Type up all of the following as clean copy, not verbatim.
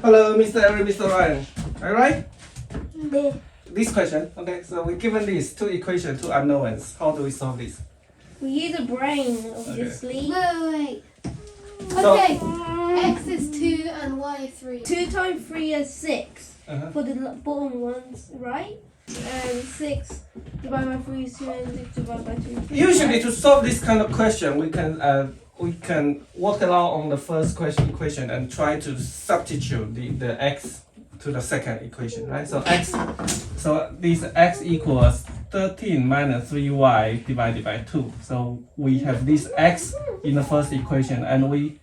Hello, Mr. Eric, Mr. Ryan. Alright? Yeah. This question, okay, so we're given these two equations, two unknowns. How do we solve this? We use a brain, obviously. Wait. So- Okay. X is 2 and Y is 3. 2 times 3 is 6 Uh-huh. for the bottom ones, right? And 6 divided by 3 is 2 and 6 divided by 2 is 3. Usually to solve this kind of question, we can work along on the first equation and try to substitute the x to the second equation, right? So this x equals 13 minus 3y divided by 2. So we have this x in the first equation and we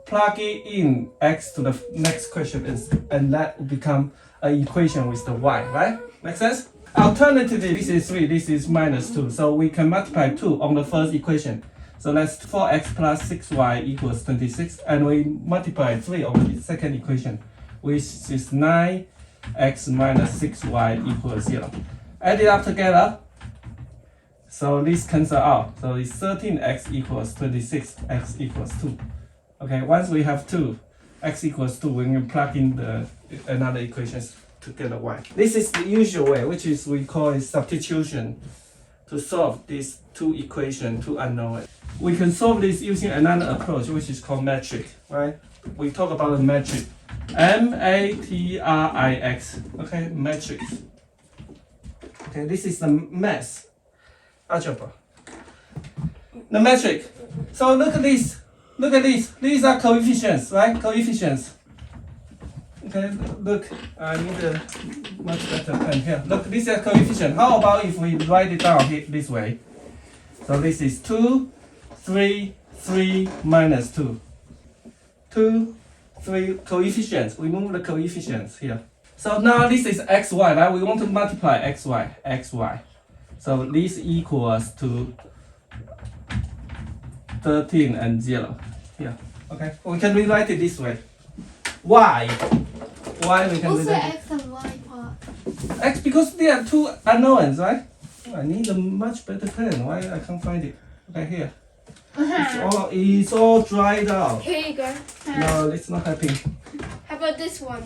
plug it in x to the next question and that will become an equation with the y, right? Make sense? Alternatively, this is 3, this is minus 2. So we can multiply 2 on the first equation. So that's 4x plus 6y equals 26. And we multiply 3 on the second equation, which is 9x minus 6y equals 0. Add it up together. So this cancels out. So it's 13x equals 26, x equals 2. Okay, once we have 2, x equals 2, we can plug in another equations to get a y. This is the usual way, which is we call it substitution to solve these two equations, two unknowns. We can solve this using another approach, which is called metric, right? We talk about the metric. M-A-T-R-I-X, okay, metric. Okay, this is the math, algebra. The metric. So look at this. Look at this. These are coefficients, right? Coefficients. Okay, look. I need a much better pen here. Look, these are coefficients. How about if we write it down here this way? So this is 2, 3, 3 minus 2. 2, 3 coefficients. We move the coefficients here. So now this is xy, right? We want to multiply xy. So this equals to 13 and 0 here. Okay, we can rewrite it this way. Y we can Also rewrite it. X and Y part. X because there are two unknowns, right? I need a much better pen. Why I can't find it? Okay, here. It's all dried out. Here you go. No, it's not happening. How about this one?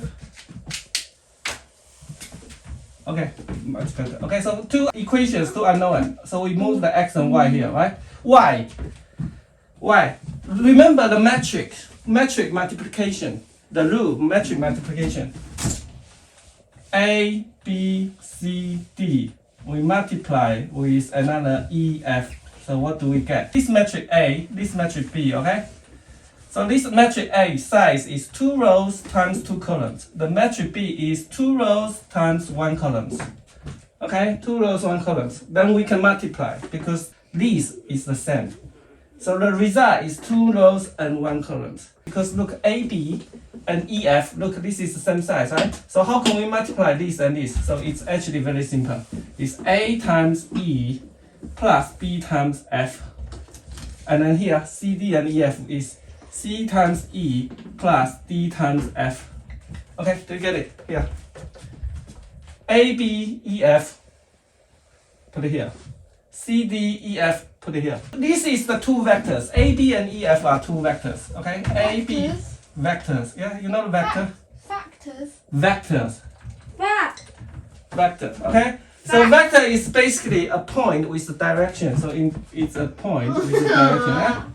Okay, much better. Okay, so two equations, two unknown. So we move the x and y here, right? Y. Remember the metric multiplication. The rule, metric multiplication. A, B, C, D. We multiply with another E, F. So what do we get? This metric A, this metric B, okay? So this metric A size is 2 rows times 2 columns. The metric B is 2 rows times 1 columns. Okay, 2 rows, 1 columns. Then we can multiply because this is the same. So the result is 2 rows and 1 columns. Because look, AB and EF, look, this is the same size, right? So how can we multiply this and this? So it's actually very simple. It's A times E plus B times F. And then here, CD and EF is C times E plus D times F. Okay, do you get it? Here. A, B, E, F. Put it here. C, D, E, F. Put it here. This is the two vectors. A, B, and E, F are two vectors. Okay? A, B, vectors. Yeah, you know the vector? Factors. Vectors. That. Okay? So vector is basically a point with the direction. So it's a point with the direction.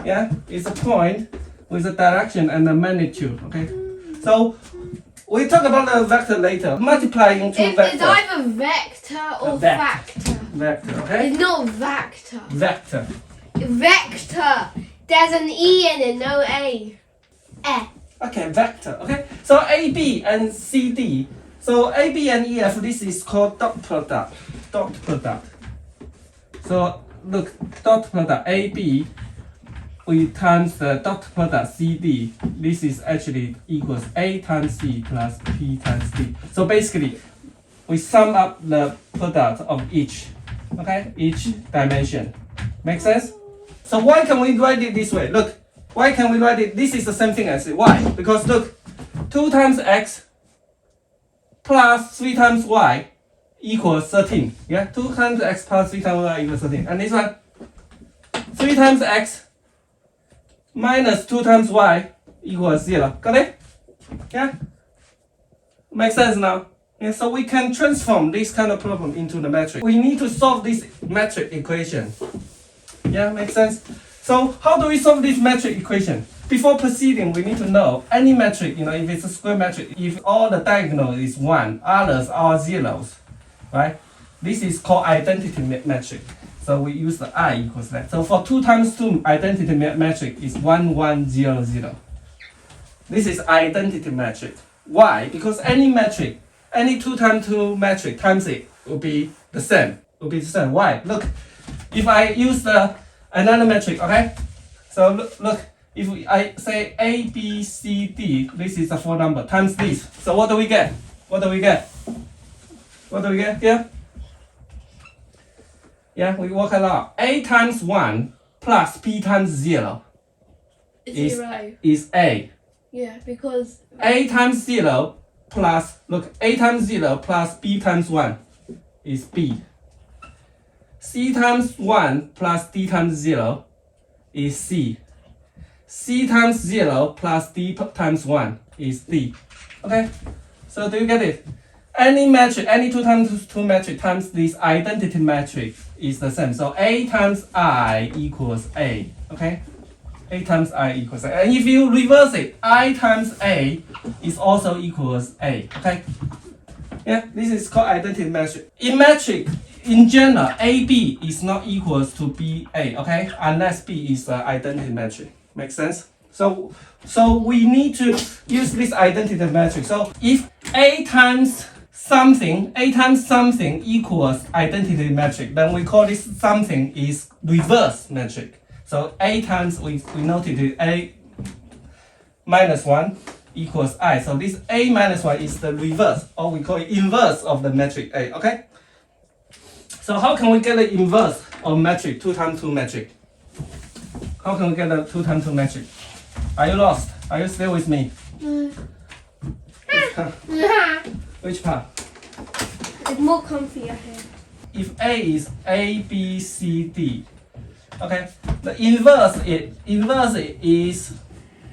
Yeah? It's a point with the direction and the magnitude. Okay? So we talk about the vector later. Multiplying two It's vectors. either vector or factor. Vector, okay? It's not vector. Vector. Vector. There's an E in it, no A. Okay, vector. Okay, so AB and CD. So AB and EF, this is called dot product. Dot product. So look, dot product AB, we times the dot product CD. This is actually equals A times C plus P times D. So basically, we sum up the product of each. Okay, each dimension. Make sense? So why can we write it this way? Look, why can we write it? This is the same thing as it. Why? Because look, 2 times x plus 3 times y equals 13. Yeah, 2 times x plus 3 times y equals 13. And this one, 3 times x minus 2 times y equals 0. Got it? Yeah? Makes sense now? Yeah, so we can transform this kind of problem into the metric. We need to solve this metric equation. Yeah, makes sense? So how do we solve this metric equation? Before proceeding, we need to know any metric, if it's a square metric, if all the diagonal is 1, others are zeros, right? This is called identity metric. So we use the I equals that. So for 2 times 2 identity metric is 1, 1, 0, 0. This is identity metric. Why? Because any metric, any 2 times 2 metric times it will be the same. Why? Look, if I use another metric, okay? So look, if I say A, B, C, D, this is a 4 number, times this. So what do we get? What do we get here? Yeah, we work it out. A times 1 plus B times 0 is A. Yeah, because A times 0 plus, A times 0 plus B times 1 is B. C times 1 plus D times 0 is C. C times 0 plus D times 1 is D. Okay? So do you get it? Any metric, any 2 times 2 metric times this identity metric is the same. So A times I equals A. Okay? A times I equals A. And if you reverse it, I times A is also equals A. Okay? Yeah, this is called identity metric. In metric, in general, AB is not equals to BA, okay? Unless B is the identity metric. Make sense? So we need to use this identity metric. So if A times something equals identity metric, then we call this something is reverse metric. So A times, we noted it, A minus 1 equals I. So this A minus 1 is the reverse, or we call it inverse of the metric A, okay? So how can we get the inverse of metric, 2 times 2 metric? How can we get the 2 times 2 metric? Are you lost? Are you still with me? Which part? it's more comfy ahead. If A is A, B, C, D, okay, the inverse is,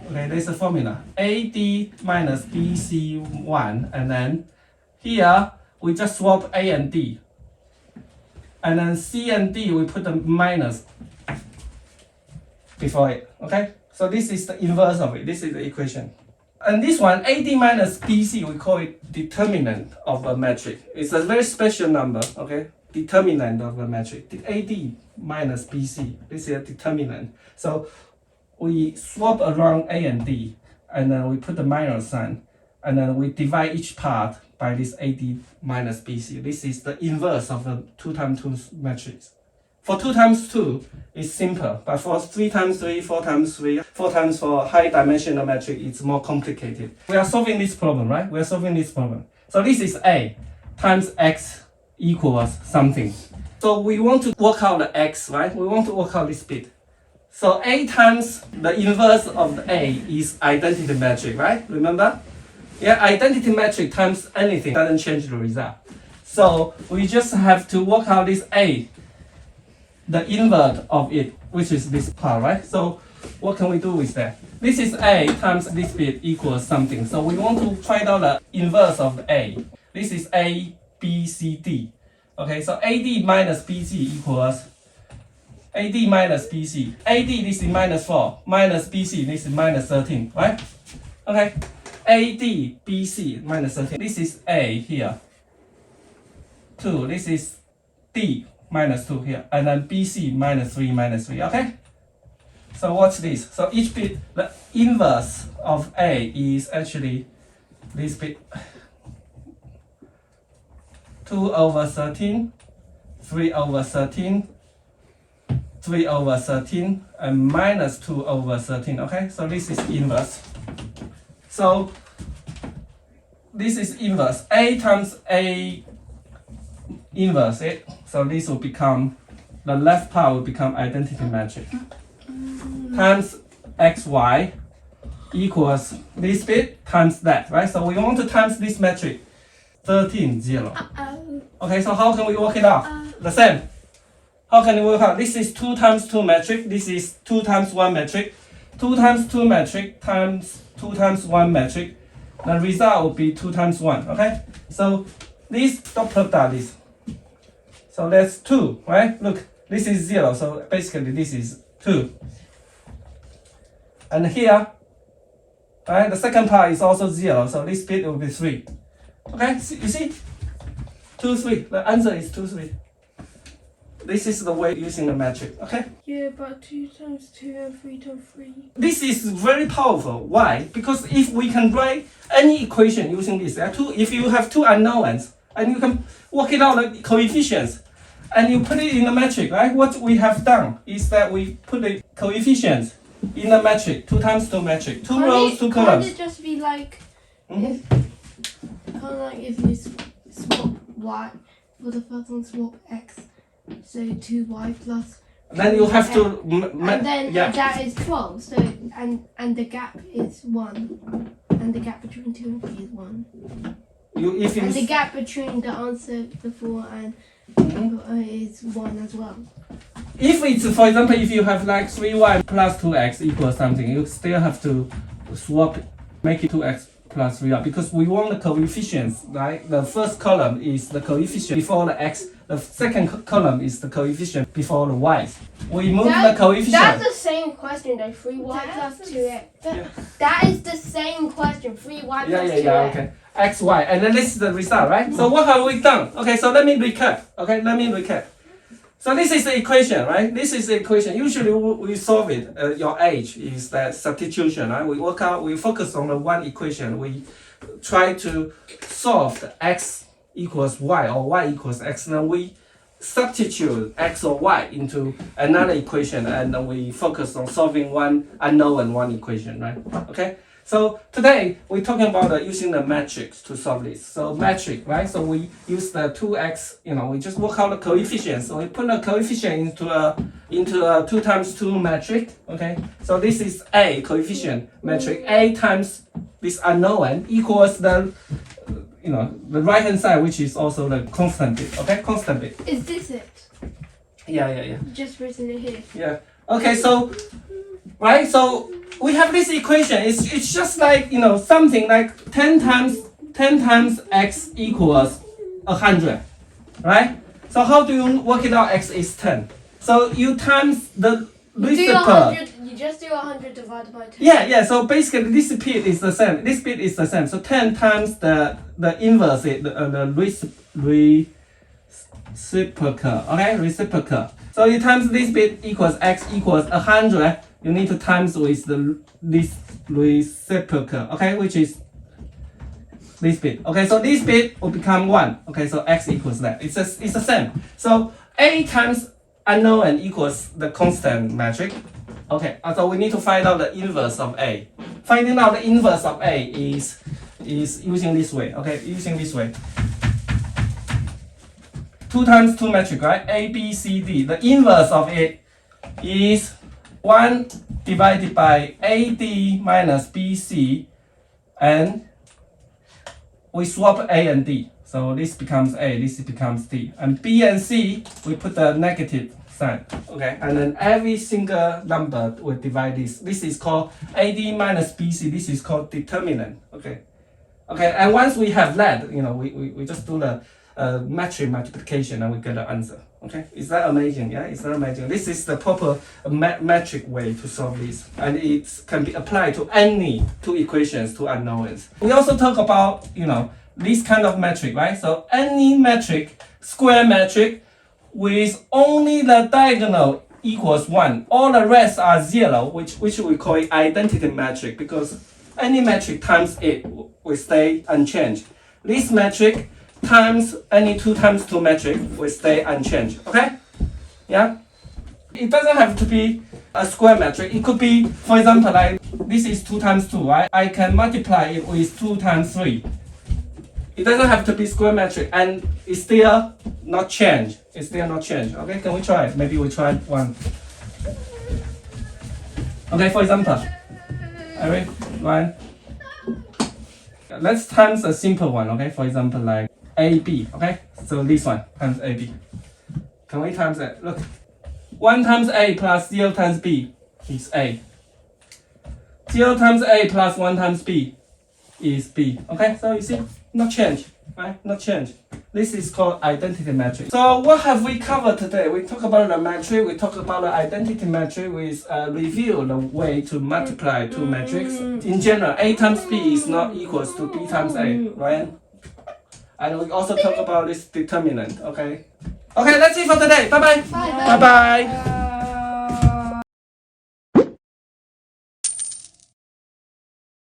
okay, there's a formula, AD minus BC1, and then here we just swap A and D, and then C and D we put the minus before it, okay? So this is the inverse of it, this is the equation. And this one, AD minus BC, we call it determinant of a metric. It's a very special number, okay? Determinant of a metric. The AD minus BC, this is a determinant. So we swap around A and D, and then we put the minus sign, and then we divide each part by this AD minus BC. This is the inverse of the 2 times 2 matrix. For 2 times 2, it's simple, but for 3 times 3, 4 times 3, 4 times 4 high dimensional metric, it's more complicated. We are solving this problem, right? We are solving this problem. So this is A times X equals something. So we want to work out the X, right? We want to work out this bit. So A times the inverse of the A is identity metric, right? Remember? Yeah, identity metric times anything doesn't change the result. So we just have to work out this A, the invert of it, which is this part, right? So what can we do with that? This is A times this bit equals something. So we want to find out the inverse of the A. This is A, B, C, D. Okay, so AD minus BC equals AD minus BC. AD, this is minus 4. Minus BC, this is minus 13, right? Okay, AD, BC, minus 13. This is A here. 2, this is D, minus 2 here. And then BC, minus 3, okay? So watch this. So each bit, the inverse of A is actually this bit. 2 over 13, 3 over 13, 3 over 13, and minus 2 over 13, okay? So this is inverse. So this is inverse. A times A inverse it. So this will become, the left part will become identity metric. Times xy equals this bit times that, right? So we want to times this metric, 13, 0. Okay, so how can we work it out? The same. How can we work out? This is 2 times 2 metric. This is 2 times 1 metric. 2 times 2 metric times 2 times 1 metric the result will be 2 times 1, okay? So this dot product is, so that's 2, right? Look, this is 0, so basically this is 2. And here, right, the second part is also 0, so this bit will be 3. Okay, you see? 2, 3, the answer is 2, 3. This is the way using the metric, okay? Yeah, but 2 times 2 and 3 times 3. This is very powerful. Why? Because if we can write any equation using this, if you have 2 unknowns, and you can work it out the coefficients, and you put it in the metric, right? What we have done is that we put the coefficients in the metric, 2 times 2 metric, 2 rows, 2 columns. Can't it just be like, Mhm. kind of like if you swap y, for the first one swap x, so 2y plus. Then you have to, And then yeah. that is 12, so, and the gap is 1, and the gap between 2 and 3 is 1. And the gap between the answer before and is 1 as well. If it's, for example, if you have like 3y plus 2x equals something, you still have to swap, make it 2x plus 3y, because we want the coefficients, right? The first column is the coefficient before the x, the second column is the coefficient before the y's. We move the coefficient. That's the same question though, 3y plus 2x. Yeah. That is the same question, 3y plus 2x. Yeah, okay. X, Y, and then this is the result, right? So what have we done? Okay, so let me recap. So this is the equation, right? This is the equation. Usually we solve it. Your age is that substitution, right? We work out, we focus on the one equation. We try to solve the x equals y or y equals x. Then we substitute x or y into another equation, and then we focus on solving one unknown one equation, right? Okay. So today we're talking about using the matrix to solve this. So metric, right? So we use the 2x, we just work out the coefficients. So we put the coefficient into a 2 times 2 metric, okay? So this is A coefficient metric. A times this unknown equals the, the right hand side, which is also the constant bit, okay? Constant bit. Is this it? Yeah. Just written it here. Yeah. Okay, so, right, so we have this equation. It's just like, something like 10 times x equals 100, right? So how do you work it out? X is 10. So you times the reciprocal. You just do 100 divided by 10. Yeah. So basically this bit is the same. This bit is the same. So 10 times the inverse, the reciprocal. Okay, reciprocal. So you times this bit equals x equals 100. You need to times with this reciprocal, okay, which is this bit. Okay, so this bit will become 1. Okay, so x equals that. It's the same. So A times unknown equals the constant metric. Okay, so we need to find out the inverse of A. Finding out the inverse of A is using this way. Okay, using this way. 2 times 2 metric, right? A, B, C, D. The inverse of it is 1 divided by AD minus BC, and we swap A and D. So this becomes A, this becomes D. And B and C, we put the negative sign. Okay, and then every single number we divide this. This is called AD minus BC, this is called determinant. Okay, and once we have that, we just do the metric multiplication and we get the answer. Okay, is that amazing? Yeah, is that amazing? This is the proper metric way to solve this, and it can be applied to any 2 equations, 2 unknowns. We also talk about, this kind of metric, right? So any metric, square metric, with only the diagonal equals 1, all the rest are 0, which we call it identity metric, because any metric times it will stay unchanged. This metric times any 2 times 2 metric will stay unchanged. Okay? Yeah? It doesn't have to be a square metric. It could be, for example, like this is 2 times 2, right? I can multiply it with 2 times 3. It doesn't have to be square metric, and it's still not change. It's still not change. Okay, can we try it? Maybe we try one. Okay, for example, I read 1. Let's times a simple one. Okay, for example, like AB. Okay, so this one times AB. Can we times it? Look, 1 times A plus 0 times B is A. 0 times A plus 1 times B is B. Okay, so you see, not change, right? Not change. This is called identity matrix. So what have we covered today? We talk about the matrix, we talk about the identity matrix, we review the way to multiply two matrices. In general, A times B is not equals to B times A, right? And we also talk about this determinant, okay? Okay, that's it for today. Bye-bye. Bye. Bye-bye.